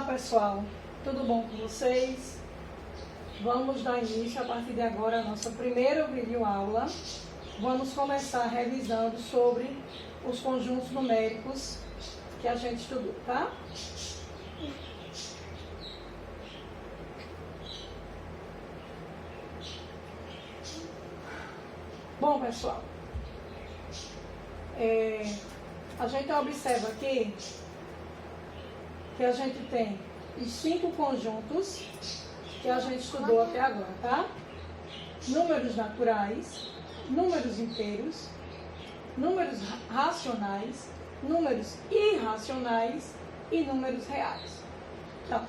Olá pessoal, tudo bom com vocês? Vamos dar início a partir de agora à nossa primeira videoaula. Vamos começar revisando sobre os conjuntos numéricos que a gente estudou, tá? Bom pessoal, a gente observa aqui que a gente tem os 5 conjuntos que a gente estudou até agora, tá? Números naturais, números inteiros, números racionais, números irracionais e números reais. Então,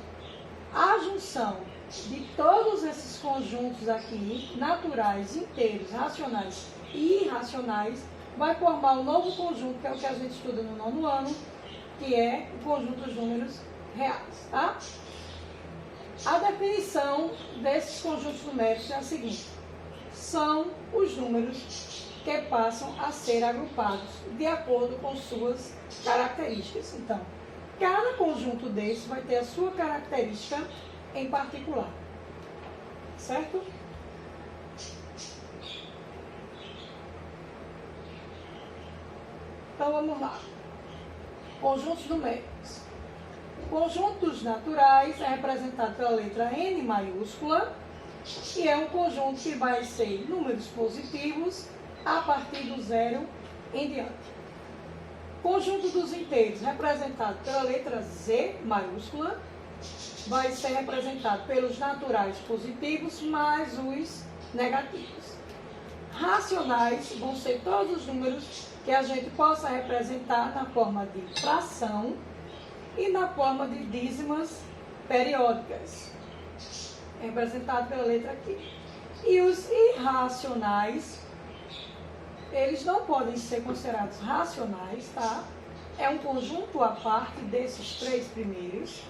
a junção de todos esses conjuntos aqui, naturais, inteiros, racionais e irracionais, vai formar um novo conjunto, que é o que a gente estuda no 9º ano, que é o conjunto dos números reais, tá? A definição desses conjuntos numéricos é a seguinte: são os números que passam a ser agrupados de acordo com suas características. Então, cada conjunto desses vai ter a sua característica em particular, certo? Então, vamos lá. Conjuntos numéricos. O conjunto dos naturais é representado pela letra N maiúscula e é um conjunto que vai ser números positivos a partir do 0 em diante. Conjunto dos inteiros, representado pela letra Z maiúscula, vai ser representado pelos naturais positivos mais os negativos. Racionais vão ser todos os números que a gente possa representar na forma de fração e na forma de dízimas periódicas, representado pela letra Q. E os irracionais, eles não podem ser considerados racionais, tá? É um conjunto à parte desses 3 primeiros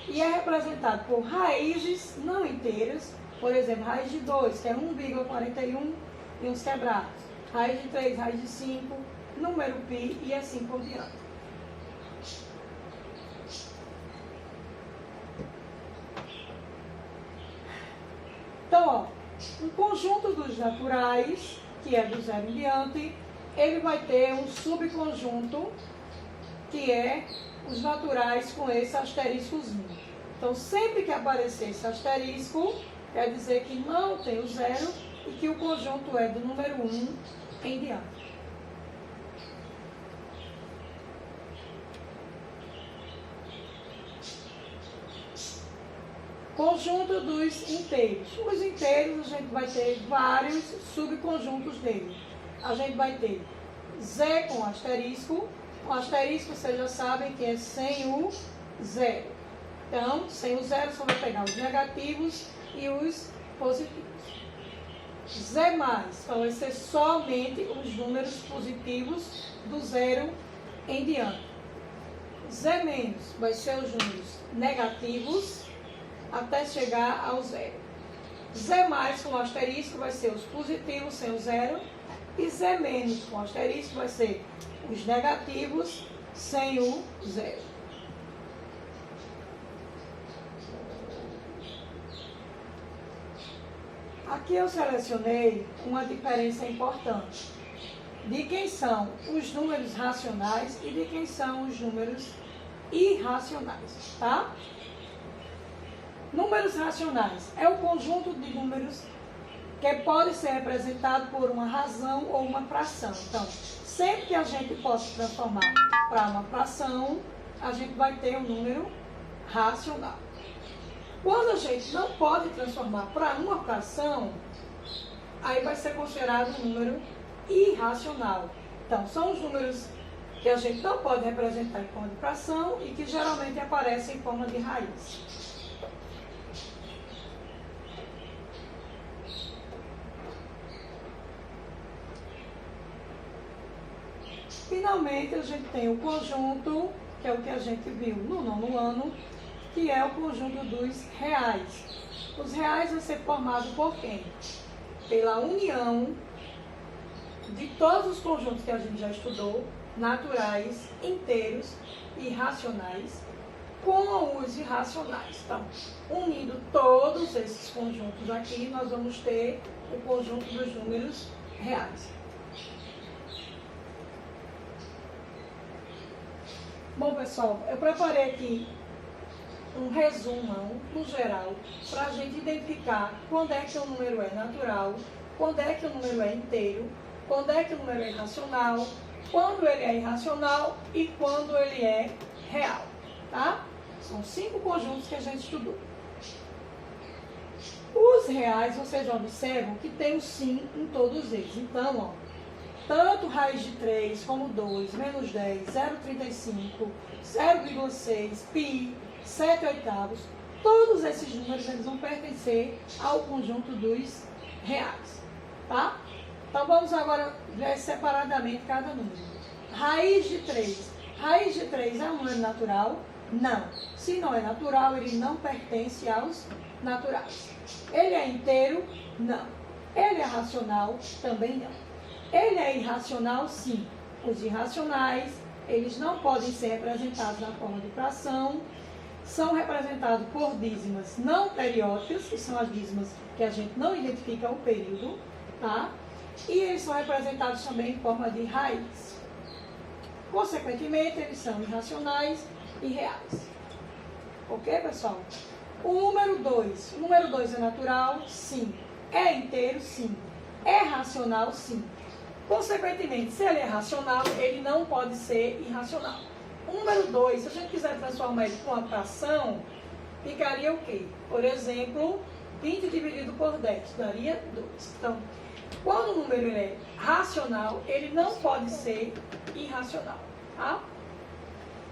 e é representado por raízes não inteiras, por exemplo, raiz de 2, que é 1,41 e uns quebrados, raiz de 3, raiz de 5, número π e assim por diante. Então, ó, um conjunto dos naturais, que é do 0 em diante, ele vai ter um subconjunto, que é os naturais com esse asteriscozinho. Então, sempre que aparecer esse asterisco, quer dizer que não tem o 0 e que o conjunto é do número 1 em diante. Conjunto dos inteiros. Os inteiros, a gente vai ter vários subconjuntos dele. A gente vai ter Z com asterisco. O asterisco, vocês já sabem que é sem o 0. Então, sem o 0, só vai pegar os negativos e os positivos. Z+, então vai ser somente os números positivos do 0 em diante. Z- vai ser os números negativos até chegar ao 0. Z+ com asterisco vai ser os positivos sem o 0. E Z- com asterisco vai ser os negativos sem o 0. Aqui eu selecionei uma diferença importante de quem são os números racionais e de quem são os números irracionais, tá? Números racionais é o conjunto de números que pode ser representado por uma razão ou uma fração. Então, sempre que a gente possa transformar para uma fração, a gente vai ter um número racional. Quando a gente não pode transformar para uma fração, aí vai ser considerado um número irracional. Então, são os números que a gente não pode representar em forma de fração e que geralmente aparecem em forma de raiz. Finalmente, a gente tem o conjunto, que é o que a gente viu no 9º ano, que é o conjunto dos reais. Os reais vai ser formado por quem? Pela união de todos os conjuntos que a gente já estudou, naturais, inteiros e racionais, com os irracionais. Então, unindo todos esses conjuntos aqui, nós vamos ter o conjunto dos números reais. Bom, pessoal, eu preparei aqui um resumão, no geral, para a gente identificar quando é que o número é natural, quando é que o número é inteiro, quando é que o número é irracional, quando ele é irracional e quando ele é real, tá? São 5 conjuntos que a gente estudou. Os reais, vocês observam que tem o sim em todos eles. Então, ó, tanto raiz de 3 como 2, menos 10, 0,35, 0,6, pi, 7 oitavos, todos esses números eles vão pertencer ao conjunto dos reais, tá? Então vamos agora ver separadamente cada número. Raiz de 3. Raiz de 3 é um número natural? Não. Se não é natural, ele não pertence aos naturais. Ele é inteiro? Não. Ele é racional? Também não. Ele é irracional? Sim. Os irracionais, eles não podem ser representados na forma de fração, são representados por dízimas não periódicas, que são as dízimas que a gente não identifica o período, tá? E eles são representados também em forma de raiz. Consequentemente, eles são irracionais e reais. Ok, pessoal? O número 2. O número 2 é natural? Sim. É inteiro? Sim. É racional? Sim. Consequentemente, se ele é racional, ele não pode ser irracional. O número 2, se a gente quiser transformar ele com uma fração, ficaria o quê? Por exemplo, 20 dividido por 10, daria 2. Então, quando o número é racional, ele não pode ser irracional, tá?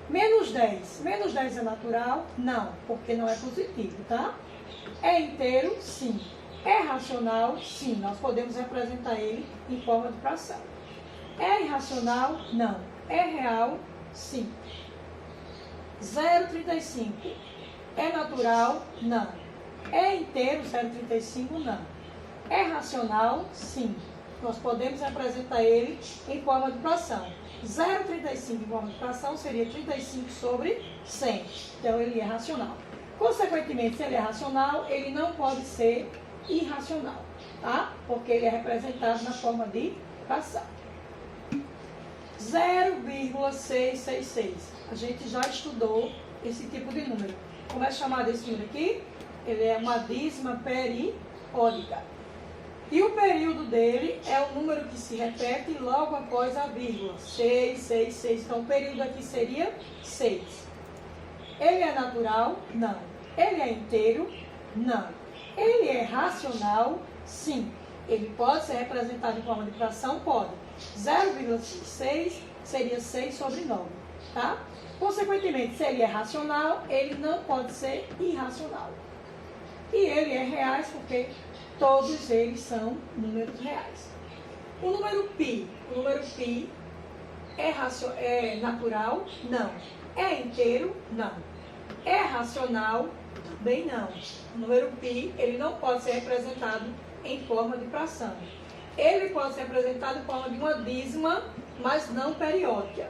Menos 10. Menos 10 é natural? Não, porque não é positivo, tá? É inteiro? Sim. É racional? Sim. Nós podemos representar ele em forma de fração. É irracional? Não. É real? Sim. 0,35. É natural? Não. É inteiro? 0,35? Não. É racional? Sim. Nós podemos representar ele em forma de fração. 0,35 em forma de fração seria 35 sobre 100. Então, ele é racional. Consequentemente, se ele é racional, ele não pode ser irracional, tá? Porque ele é representado na forma de fração. 0,666. A gente já estudou esse tipo de número. Como é chamado esse número aqui? Ele é uma dízima periódica. E o período dele é o número que se repete logo após a vírgula. 6, 6, 6. Então, o período aqui seria 6. Ele é natural? Não. Ele é inteiro? Não. Ele é racional? Sim. Ele pode ser representado em forma de fração? Pode. 0,6 seria 6 sobre 9, tá? Consequentemente, se ele é racional, ele não pode ser irracional. E ele é reais porque todos eles são números reais. O número π. O número π é natural? Não. É inteiro? Não. É racional? Também não. O número π, ele não pode ser representado em forma de fração. Ele pode ser representado em forma de uma dízima, mas não periódica.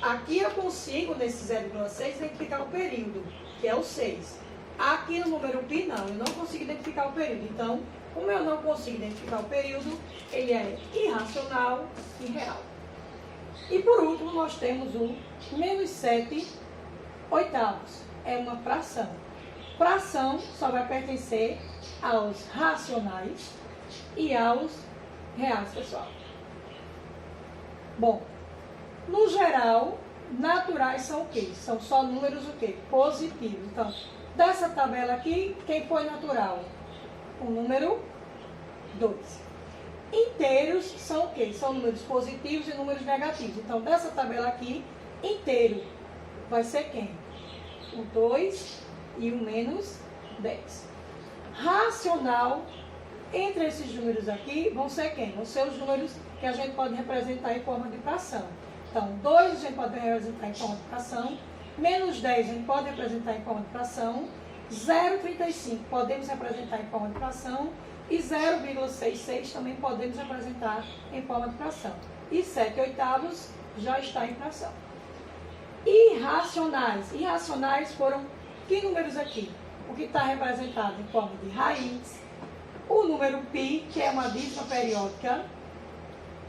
Aqui eu consigo, nesse 0,6, identificar o período, que é o 6. Aqui no número π, não, eu não consigo identificar o período. Então, como eu não consigo identificar o período, ele é irracional e real. E por último, nós temos o menos 7 oitavos. É uma fração. Fração só vai pertencer aos racionais e aos reais, pessoal. Bom, no geral, naturais são o quê? São só números o quê? Positivos. Então, dessa tabela aqui, quem foi natural? O número 2. Inteiros são o quê? São números positivos e números negativos. Então, dessa tabela aqui, inteiro vai ser quem? O 2 e o menos 10. Racional, entre esses números aqui, vão ser quem? Vão ser os números que a gente pode representar em forma de fração. Então, 2 a gente pode representar em forma de fração, menos 10 a gente pode representar em forma de fração, 0,35 podemos representar em forma de fração e 0,66 também podemos representar em forma de fração. E 7 oitavos já está em fração. irracionais. Irracionais foram que números aqui? O que está representado em forma de raiz, o número π, que é uma dízima periódica,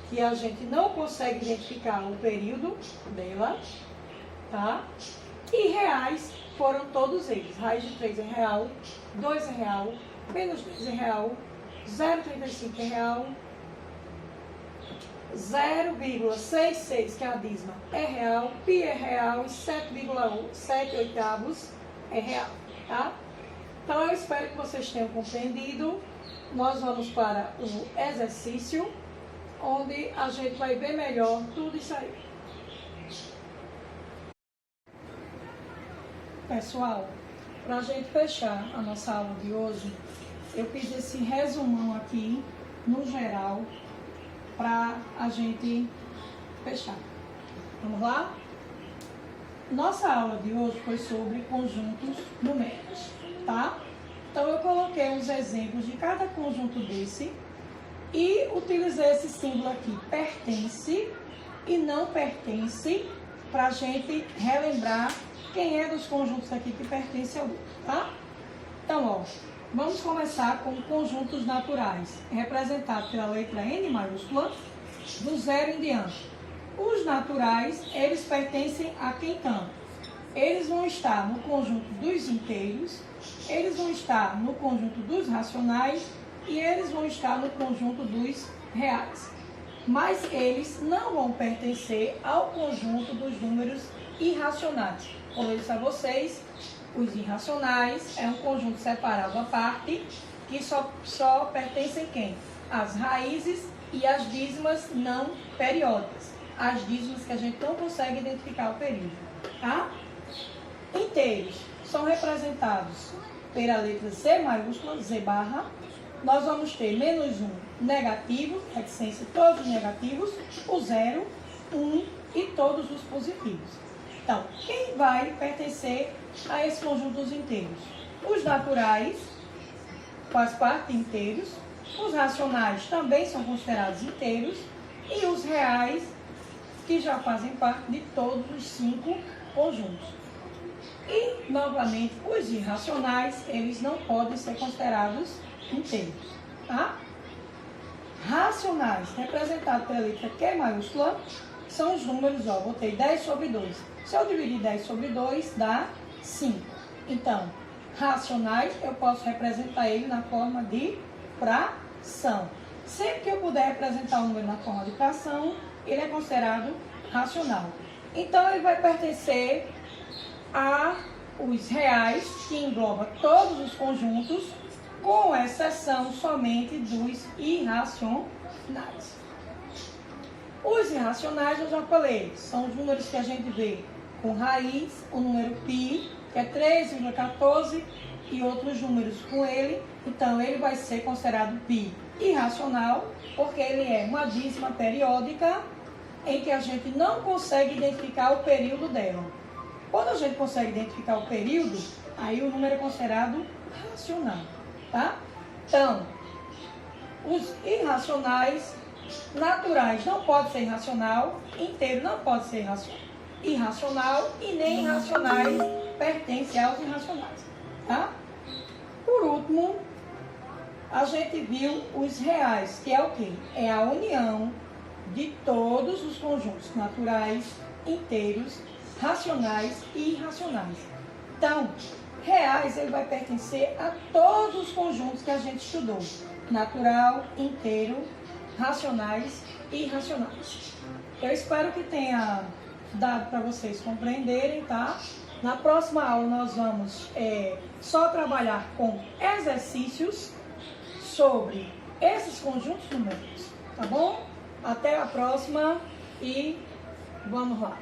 que a gente não consegue identificar o período dela, tá? E reais foram todos eles. Raiz de 3 em real, 2 em real, menos 2 em real, 0,35 em real, 0,66, que é a dízima, é real, π é real e 7,7 é real, tá? Então eu espero que vocês tenham compreendido. Nós vamos para o exercício, onde a gente vai ver melhor tudo isso aí. Pessoal, para a gente fechar a nossa aula de hoje, eu fiz esse resumão aqui, no geral, para a gente fechar. Vamos lá? Nossa aula de hoje foi sobre conjuntos numéricos, tá? Então eu coloquei uns exemplos de cada conjunto desse e utilizei esse símbolo aqui, pertence e não pertence, para a gente relembrar quem é dos conjuntos aqui que pertence ao outro, tá? Então, ó, vamos começar com conjuntos naturais, representados pela letra N maiúscula, do 0 em diante. Os naturais, eles pertencem a quem tanto? Eles vão estar no conjunto dos inteiros, eles vão estar no conjunto dos racionais e eles vão estar no conjunto dos reais. Mas eles não vão pertencer ao conjunto dos números irracionais. Como eu disse a vocês, os irracionais é um conjunto separado à parte, que só pertencem quem? As raízes e as dízimas não periódicas. As dízimas que a gente não consegue identificar o período, tá? Inteiros são representados pela letra C maiúscula, Z barra. Nós vamos ter menos 1 negativo, reticência todos os negativos, o 0, 1 e todos os positivos. Então, quem vai pertencer a esse conjunto dos inteiros? Os naturais, faz parte de inteiros, os racionais também são considerados inteiros, e os reais, que já fazem parte de todos os 5 conjuntos. E, novamente, os irracionais, eles não podem ser considerados inteiros, tá? Racionais, representados pela letra Q maiúscula, são os números, ó, botei 10 sobre 2. Se eu dividir 10 sobre 2, dá 5. Então, racionais, eu posso representar ele na forma de fração. Sempre que eu puder representar um número na forma de fração, ele é considerado racional. Então, ele vai pertencer aos reais, que engloba todos os conjuntos, com exceção somente dos irracionais. Os irracionais, eu já falei, são os números que a gente vê com raiz, o número π, que é 3,14, e outros números com ele. Então, ele vai ser considerado π irracional, porque ele é uma dízima periódica em que a gente não consegue identificar o período dela. Quando a gente consegue identificar o período, aí o número é considerado racional, tá? Então, os irracionais naturais não pode ser irracional, inteiro não pode ser irracional e nem irracionais pertencem aos irracionais, tá? Por último, a gente viu os reais, que é o quê? É a união de todos os conjuntos naturais, inteiros, racionais e irracionais. Então, reais ele vai pertencer a todos os conjuntos que a gente estudou: natural, inteiro, racionais e irracionais. Eu espero que tenha dado para vocês compreenderem, tá? Na próxima aula nós vamos só trabalhar com exercícios sobre esses conjuntos numéricos, tá bom? Até a próxima e vamos lá.